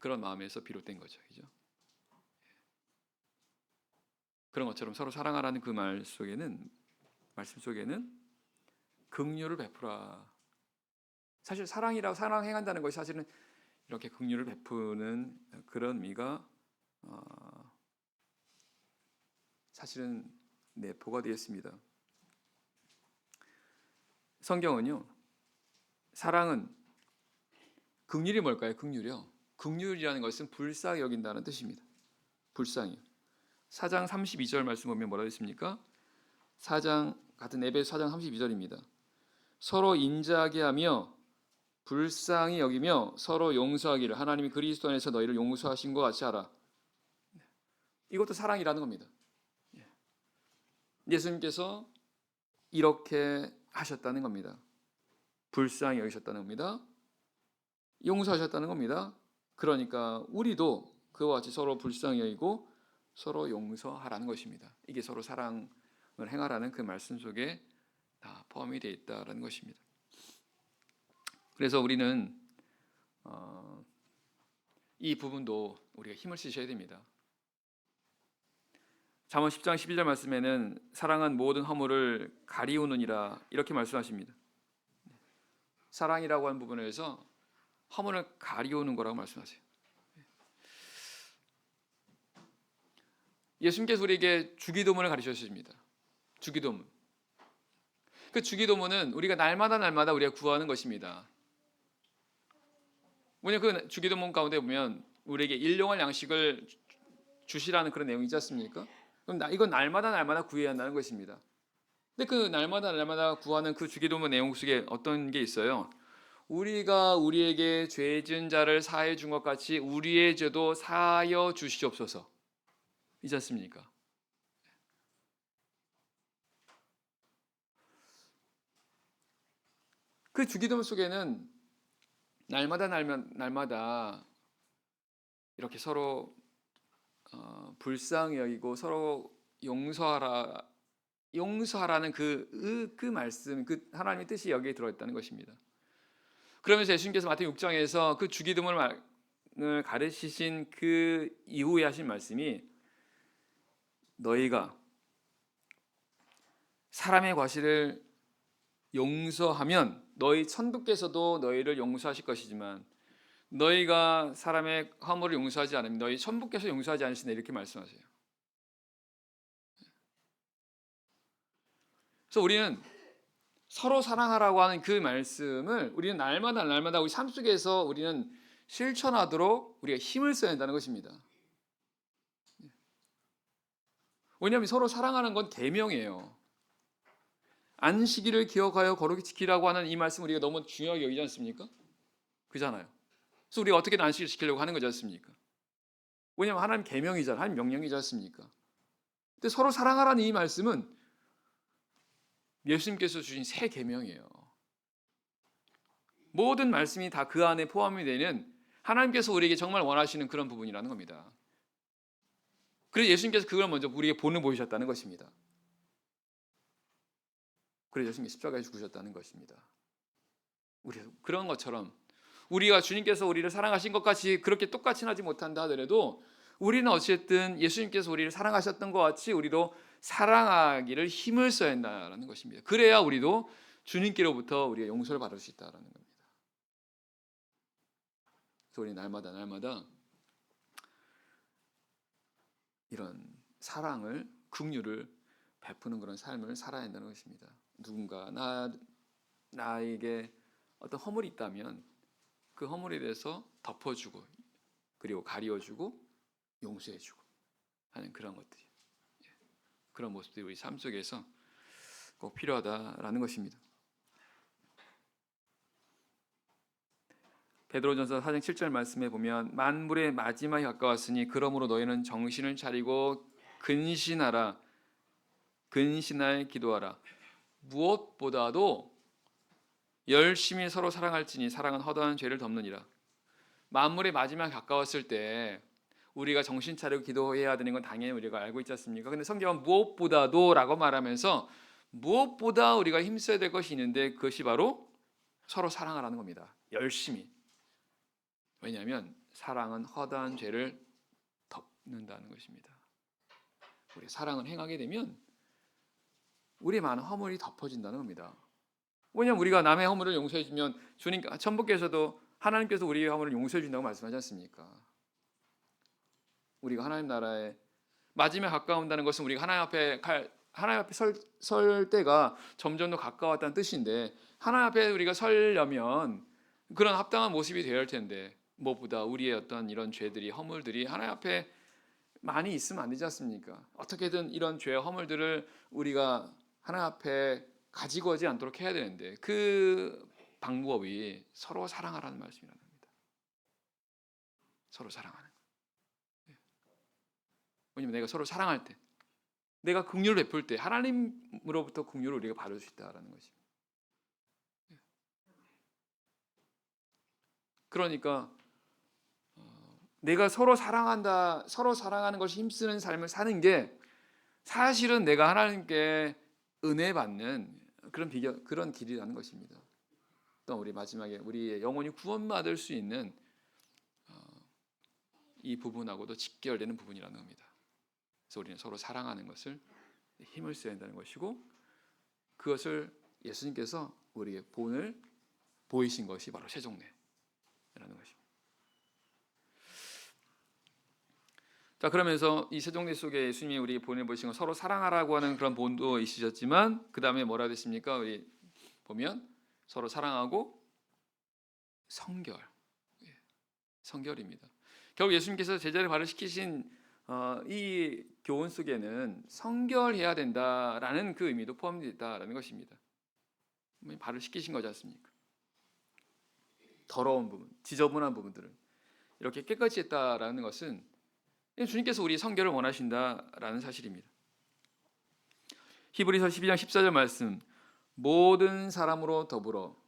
그런 마음에서 비롯된 거죠. 그죠? 그런 것처럼 서로 사랑하라는 그 말씀 속에는 긍휼을 베푸라. 사실 사랑 행한다는 것이 사실은 이렇게 긍휼을 베푸는 그런 의미가 사실은 내포가 되었습니다. 성경은요, 사랑은 긍휼이 뭘까요? 긍휼이라는 것은 불쌍히 여긴다는 뜻입니다. 불쌍히. 4장 32절 말씀 보면 뭐라고 했습니까? 같은 에베소 4장 32절입니다. 서로 인자하게 하며 불쌍히 여기며 서로 용서하기를 하나님이 그리스도 안에서 너희를 용서하신 것 같이 하라. 이것도 사랑이라는 겁니다. 예수님께서 이렇게 하셨다는 겁니다. 불쌍히 여기셨다는 겁니다. 용서하셨다는 겁니다. 그러니까 우리도 그와 같이 서로 불쌍히 여기고 서로 용서하라는 것입니다. 이게 서로 사랑을 행하라는 그 말씀 속에 다 포함이 되어 있다는 것입니다. 그래서 우리는 이 부분도 우리가 힘을 쓰셔야 됩니다. 잠언 10장 11절 말씀에는 사랑은 모든 허물을 가리우느니라 이렇게 말씀하십니다. 사랑이라고 하는 부분에서 허물을 가리우는 거라고 말씀하세요. 예수님께서 우리에게 주기도문을 가르치셨습니다. 주기도문. 그 주기도문은 우리가 날마다 우리가 구하는 것입니다. 뭐냐, 그 주기도문 가운데 보면 우리에게 일용할 양식을 주시라는 그런 내용이 있지 않습니까? 그럼 이건 날마다 구해야 한다는 것입니다. 근데 그 날마다 구하는 그 주기도문 내용 속에 어떤 게 있어요? 우리가 우리에게 죄 지은 자를 사하여 준 것 같이 우리의 죄도 사하여 주시옵소서. 있지 않습니까? 그 주기도문 속에는 날마다 이렇게 서로 불쌍히 여기고 서로 용서하라는 그 말씀, 그 하나님의 뜻이 여기에 들어있다는 것입니다. 그러면서 예수님께서 마태복음 6장에서 그 주기도문을 가르치신 그 이후에 하신 말씀이 너희가 사람의 과실을 용서하면 너희 천부께서도 너희를 용서하실 것이지만 너희가 사람의 허물을 용서하지 않으면 너희 천부께서 용서하지 않으시네 이렇게 말씀하세요. 그래서 우리는 서로 사랑하라고 하는 그 말씀을 우리는 날마다 우리 삶 속에서 우리는 실천하도록 우리가 힘을 써야 한다는 것입니다. 왜냐하면 서로 사랑하는 건 계명이에요. 안식일을 기억하여 거룩히 지키라고 하는 이 말씀 우리가 너무 중요하게 여기지 않습니까? 그잖아요. 그래서 우리가 어떻게든 안식일을 지키려고 하는 거지 않습니까? 왜냐하면 하나님 계명이잖아요. 하나님 명령이지 않습니까? 근데 서로 사랑하라는 이 말씀은 예수님께서 주신 새 계명이에요. 모든 말씀이 다 그 안에 포함이 되는 하나님께서 우리에게 정말 원하시는 그런 부분이라는 겁니다. 그래서 예수님께서 그걸 먼저 우리에게 본을 보이셨다는 것입니다. 그래서 예수님이 십자가에 죽으셨다는 것입니다. 우리 그런 것처럼 우리가 주님께서 우리를 사랑하신 것 같이 그렇게 똑같이 하지 못한다 하더라도 우리는 어쨌든 예수님께서 우리를 사랑하셨던 것 같이 우리도 사랑하기를 힘을 써야 한다는 것입니다. 그래야 우리도 주님께로부터 우리가 용서를 받을 수 있다는 겁니다. 그래서 우리 날마다 이런 사랑을, 긍휼을 베푸는 그런 삶을 살아야 한다는 것입니다. 누군가 나에게 어떤 허물이 있다면 그 허물에 대해서 덮어주고 그리고 가리워주고 용서해주고 하는 그런 것들이, 그런 모습들이 우리 삶 속에서 꼭 필요하다라는 것입니다. 베드로전서 4장 7절 말씀에 보면 만물의 마지막이 가까웠으니 그러므로 너희는 정신을 차리고 근신하여 기도하라. 무엇보다도 열심히 서로 사랑할지니 사랑은 허다한 죄를 덮느니라. 만물의 마지막이 가까웠을 때 우리가 정신 차리고 기도해야 되는 건 당연히 우리가 알고 있지 않습니까? 근데 성경은 무엇보다도라고 말하면서 무엇보다 우리가 힘써야 될 것이 있는데 그것이 바로 서로 사랑하라는 겁니다. 열심히. 왜냐하면 사랑은 허다한 죄를 덮는다는 것입니다. 우리 사랑을 행하게 되면 우리의 많은 허물이 덮어진다는 겁니다. 왜냐하면 우리가 남의 허물을 용서해 주면 주님 천부께서도 하나님께서 우리의 허물을 용서해 준다고 말씀하지 않습니까? 우리가 하나님 나라에 마지막에 가까운다는 것은 우리가 하나님 앞에 설 때가 점점 더 가까웠다는 뜻인데 하나님 앞에 우리가 서려면 그런 합당한 모습이 되어야 할 텐데 무엇보다 우리의 어떤 이런 죄들이 허물들이 하나님 앞에 많이 있으면 안 되지 않습니까? 어떻게든 이런 죄와 허물들을 우리가 하나님 앞에 가지고 오지 않도록 해야 되는데 그 방법이 서로 사랑하라는 말씀이라는 겁니다. 서로 사랑하는. 왜냐하면 내가 서로 사랑할 때, 내가 긍휼을 베풀 때 하나님으로부터 긍휼을 우리가 받을 수 있다라는 것입니다. 그러니까 내가 서로 사랑한다, 서로 사랑하는 것이 힘쓰는 삶을 사는 게 사실은 내가 하나님께 은혜 받는 그런 길이라는 것입니다. 또 우리 마지막에 우리의 영혼이 구원받을 수 있는 이 부분하고도 직결되는 부분이라는 겁니다. 그래서 우리는 서로 사랑하는 것을 힘을 써야 한다는 것이고 그것을 예수님께서 우리에게 본을 보이신 것이 바로 세종례라는 것입니다. 자, 그러면서 이 세종례 속에 예수님이 우리에게 본을 보이신 건 서로 사랑하라고 하는 그런 본도 있으셨지만 그 다음에 뭐라 됐습니까? 우리 보면 서로 사랑하고 성결입니다. 결국 예수님께서 제자를 발을시키신 이 교훈 속에는 성결해야 된다라는 그 의미도 포함되어 있다라는 것입니다. 발을 시키신 거지 않습니까? 더러운 부분, 지저분한 부분들을 이렇게 깨끗이 했다라는 것은 주님께서 우리 성결을 원하신다라는 사실입니다. 히브리서 12장 14절 말씀, 모든 사람으로 더불어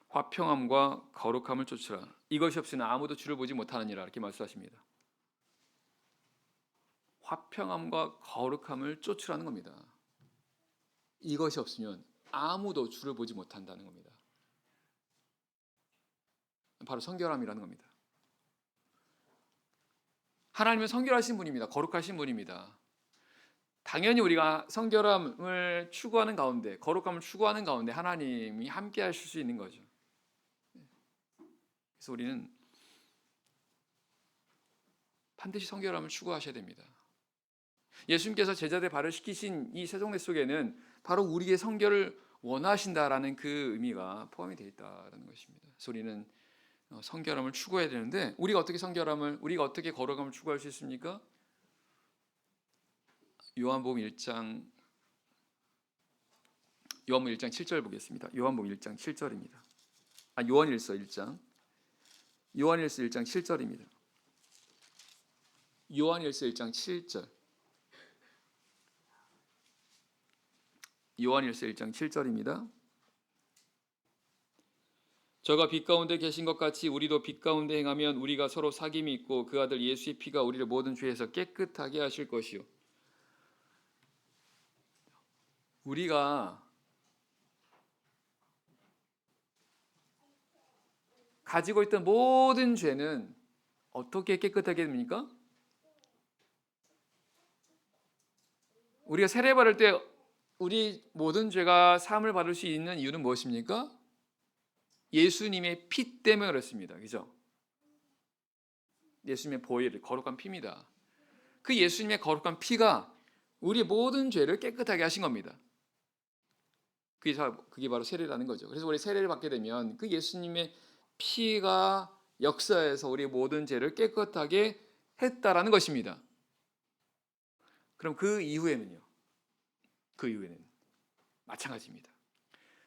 화평함과 거룩함을 쫓으라. 이것이 없이는 아무도 주를 보지 못하느니라. 이렇게 말씀하십니다. 화평함과 거룩함을 쫓으라는 겁니다. 이것이 없으면 아무도 주를 보지 못한다는 겁니다. 바로 성결함이라는 겁니다. 하나님은 성결하신 분입니다. 거룩하신 분입니다. 당연히 우리가 성결함을 추구하는 가운데, 거룩함을 추구하는 가운데 하나님이 함께 하실 수 있는 거죠. 그래서 우리는 반드시 성결함을 추구하셔야 됩니다. 예수님께서 제자들 발을 시키신 이 세종례 속에는 바로 우리의 성결을 원하신다라는 그 의미가 포함이 되어 있다는 것입니다. 그래서 우리는 성결함을 추구해야 되는데 우리가 어떻게 거룩함을 추구할 수 있습니까? 요한복음 1장 7절 보겠습니다. 요한복음 1장 7절입니다. 요한일서 1장 7절입니다. 요한일서 1장 7절. 요한일서 1장 7절입니다. 저가 빛 가운데 계신 것 같이 우리도 빛 가운데 행하면 우리가 서로 사귐이 있고 그 아들 예수의 피가 우리를 모든 죄에서 깨끗하게 하실 것이요. 우리가 가지고 있던 모든 죄는 어떻게 깨끗하게 됩니까? 우리가 세례받을 때 우리 모든 죄가 사함을 받을 수 있는 이유는 무엇입니까? 예수님의 피 때문에 그렇습니다. 그죠? 예수님의 보혈, 거룩한 피입니다. 그 예수님의 거룩한 피가 우리의 모든 죄를 깨끗하게 하신 겁니다. 그게 바로 세례라는 거죠. 그래서 우리 세례를 받게 되면 그 예수님의 피가 역사에서 우리의 모든 죄를 깨끗하게 했다라는 것입니다. 그럼 그 이후에는 마찬가지입니다.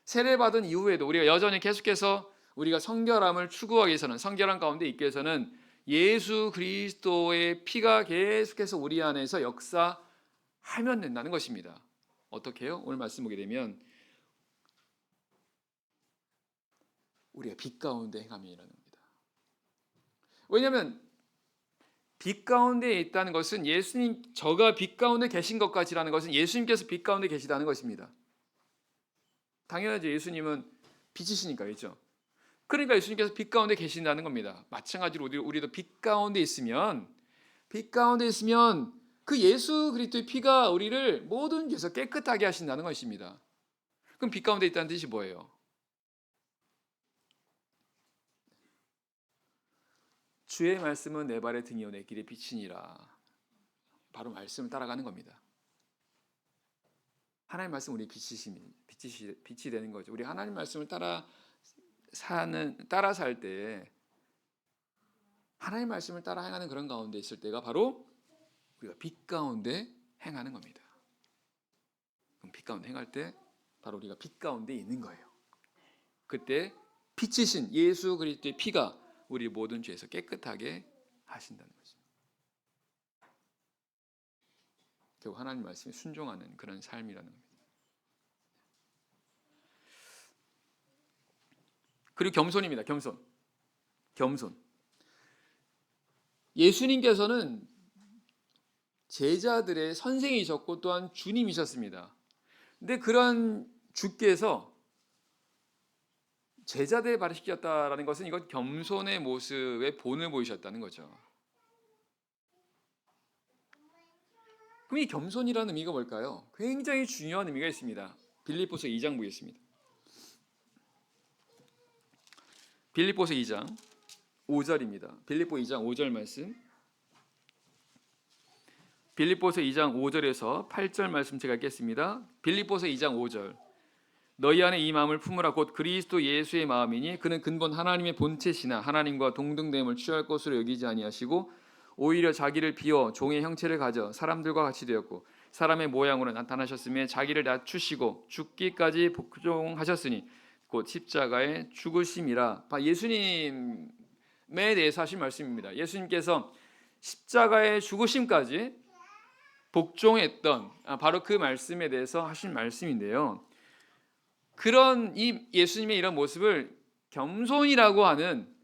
세례받은 이후에도 우리가 여전히 계속해서 우리가 성결함을 추구하기 위해서는, 성결함 가운데 있기 위해서는 예수 그리스도의 피가 계속해서 우리 안에서 역사하면 된다는 것입니다. 어떻게 해요? 오늘 말씀 보게 되면 우리가 빛 가운데 행함이라는 겁니다. 왜냐하면 빛 가운데 있다는 것은 예수님, 저가 빛 가운데 계신 것 같이라는 것은 예수님께서 빛 가운데 계시다는 것입니다. 당연하죠. 예수님은 빛이시니까, 그렇죠? 그러니까 예수님께서 빛 가운데 계신다는 겁니다. 마찬가지로 우리도 빛 가운데 있으면 그 예수 그리스도의 피가 우리를 모든 죄에서 깨끗하게 하신다는 것입니다. 그럼 빛 가운데 있다는 뜻이 뭐예요? 주의 말씀은 내 발의 등이요 내 길의 빛이니라. 바로 말씀을 따라가는 겁니다. 하나님 말씀 우리 빛이 되는 거죠. 우리 하나님 말씀을 따라 살 때, 하나님 말씀을 따라 행하는 그런 가운데 있을 때가 바로 우리가 빛 가운데 행하는 겁니다. 그럼 빛 가운데 행할 때 바로 우리가 빛 가운데 있는 거예요. 그때 빛이신 예수 그리스도의 피가 우리 모든 죄에서 깨끗하게 하신다는 것입니다. 결국 하나님 말씀에 순종하는 그런 삶이라는 겁니다. 그리고 겸손입니다. 겸손. 예수님께서는 제자들의 선생이셨고 또한 주님이셨습니다. 근데 그런 주께서 제자들의 발을 씻겼다라는 것은 이것 겸손의 모습의 본을 보이셨다는 거죠. 그럼 이 겸손이라는 의미가 뭘까요? 굉장히 중요한 의미가 있습니다. 빌립보서 2장 보겠습니다. 빌립보서 2장 5절입니다. 빌립보 2장 5절 말씀. 빌립보서 2장 5절에서 8절 말씀 제가 읽겠습니다. 빌립보서 2장 5절. 너희 안에 이 마음을 품으라 곧 그리스도 예수의 마음이니 그는 근본 하나님의 본체시나 하나님과 동등됨을 취할 것으로 여기지 아니하시고 오히려 자기를 비워 종의 형체를 가져 사람들과 같이 되었고 사람의 모양으로 나타나셨으며 자기를 낮추시고 죽기까지 복종하셨으니 곧 십자가의 죽으심이라. 예수님에 대해서 하신 말씀입니다. 예수님께서 십자가의 죽으심까지 복종했던 바로 그 말씀에 대해서 하신 말씀인데요. 그런 이 예수님의 이런 모습을 겸손이라고 하는,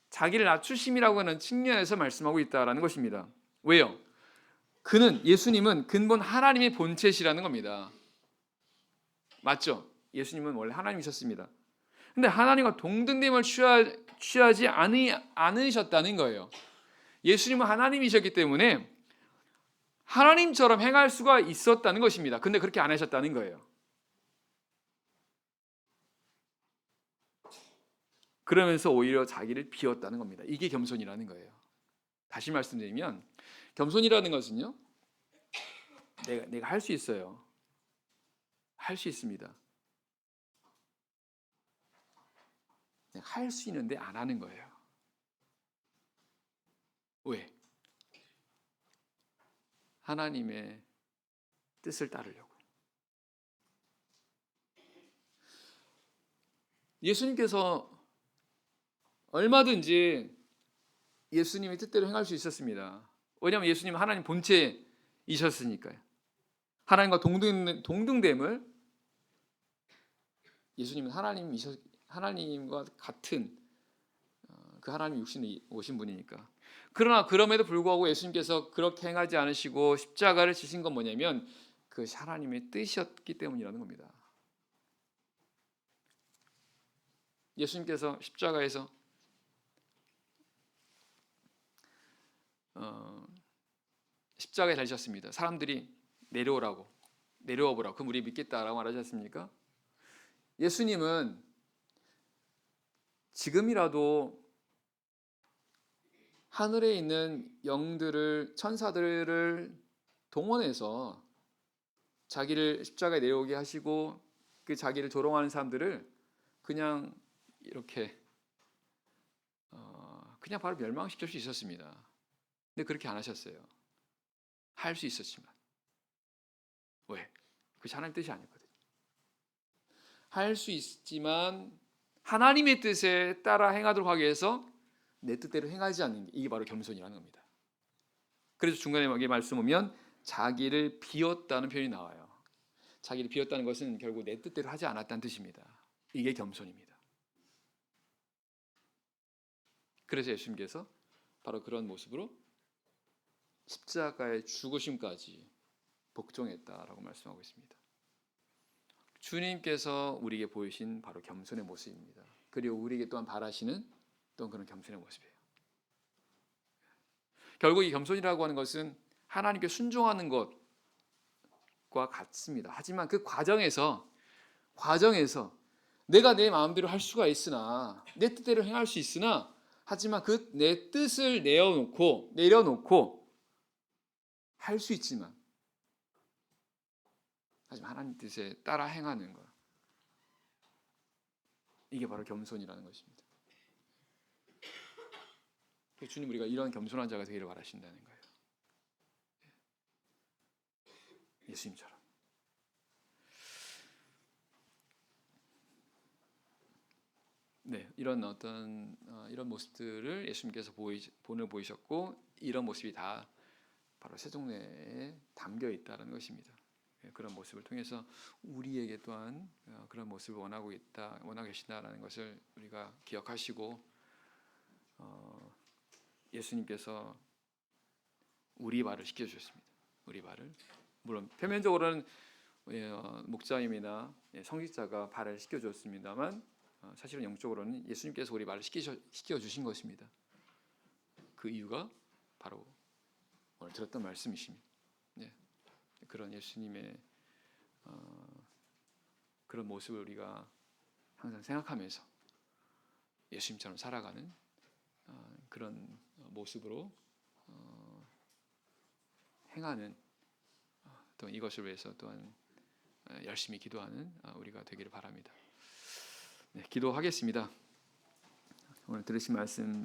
자기를 낮추심이라고 하는 측면에서 말씀하고 있다라는 것입니다. 왜요? 예수님은 근본 하나님의 본체시라는 겁니다. 맞죠? 예수님은 원래 하나님이셨습니다. 근데 하나님과 동등됨을 취하지 않으셨다는 거예요. 예수님은 하나님이셨기 때문에 하나님처럼 행할 수가 있었다는 것입니다. 근데 그렇게 안 하셨다는 거예요. 그러면서 오히려 자기를 비웠다는 겁니다. 이게 겸손이라는 거예요. 다시 말씀드리면 겸손이라는 것은요, 내가 할 수 있어요. 할 수 있습니다. 내가 할 수 있는데 안 하는 거예요. 왜? 하나님의 뜻을 따르려고. 예수님께서 얼마든지 예수님의 뜻대로 행할 수 있었습니다. 왜냐하면 예수님은 하나님 본체이셨으니까요. 하나님과 동등됨을, 예수님은 하나님과 같은 그 하나님 육신에 오신 분이니까. 그러나 그럼에도 불구하고 예수님께서 그렇게 행하지 않으시고 십자가를 지신 건 뭐냐면 그 하나님의 뜻이었기 때문이라는 겁니다. 예수님께서 십자가에서 십자가에 달리셨습니다. 사람들이 내려와 보라고, 그럼 우리 믿겠다라고 말하지 않습니까? 예수님은 지금이라도 하늘에 있는 영들을, 천사들을 동원해서 자기를 십자가에 내려오게 하시고 그 자기를 조롱하는 사람들을 그냥 이렇게 그냥 바로 멸망시킬 수 있었습니다. 근데 그렇게 안 하셨어요. 할 수 있었지만. 왜? 그것이 하나님 뜻이 아니거든요. 할 수 있지만 하나님의 뜻에 따라 행하도록 하기 위해서 내 뜻대로 행하지 않는 게, 이게 바로 겸손이라는 겁니다. 그래서 중간에 여기 말씀 보면 자기를 비웠다는 표현이 나와요. 자기를 비웠다는 것은 결국 내 뜻대로 하지 않았다는 뜻입니다. 이게 겸손입니다. 그래서 예수님께서 바로 그런 모습으로 십자가의 죽으심까지 복종했다라고 말씀하고 있습니다. 주님께서 우리에게 보이신 바로 겸손의 모습입니다. 그리고 우리에게 또한 바라시는 또한 그런 겸손의 모습이에요. 결국 이 겸손이라고 하는 것은 하나님께 순종하는 것과 같습니다. 하지만 그 과정에서 내가 내 마음대로 할 수가 있으나, 내 뜻대로 행할 수 있으나, 하지만 그 내 뜻을 내려놓고 할 수 있지만, 하지만 하나님 뜻에 따라 행하는 것, 이게 바로 겸손이라는 것입니다. 주님, 우리가 이런 겸손한 자가 되기를 바라신다는 거예요. 예수님처럼. 네, 이런 모습들을 예수님께서 보이셨고, 이런 모습이 다 바로 세종례에 담겨 있다는 것입니다. 그런 모습을 통해서 우리에게 또한 그런 모습을 원하고 계신다라는 것을 우리가 기억하시고, 예수님께서 우리 발을 씻겨주셨습니다. 우리 발을, 물론 표면적으로는 목자님이나 성직자가 발을 씻겨줬습니다만, 사실은 영적으로는 예수님께서 우리 발을 씻겨주신 것입니다. 그 이유가 바로 오늘 들었던 말씀이십니다. 네. 그런 예수님의 그런 모습을 우리가 항상 생각하면서 예수님처럼 살아가는 그런 모습으로 행하는, 또 이것을 위해서 또한 열심히 기도하는 우리가 되기를 바랍니다. 네, 기도하겠습니다. 오늘 들으신 말씀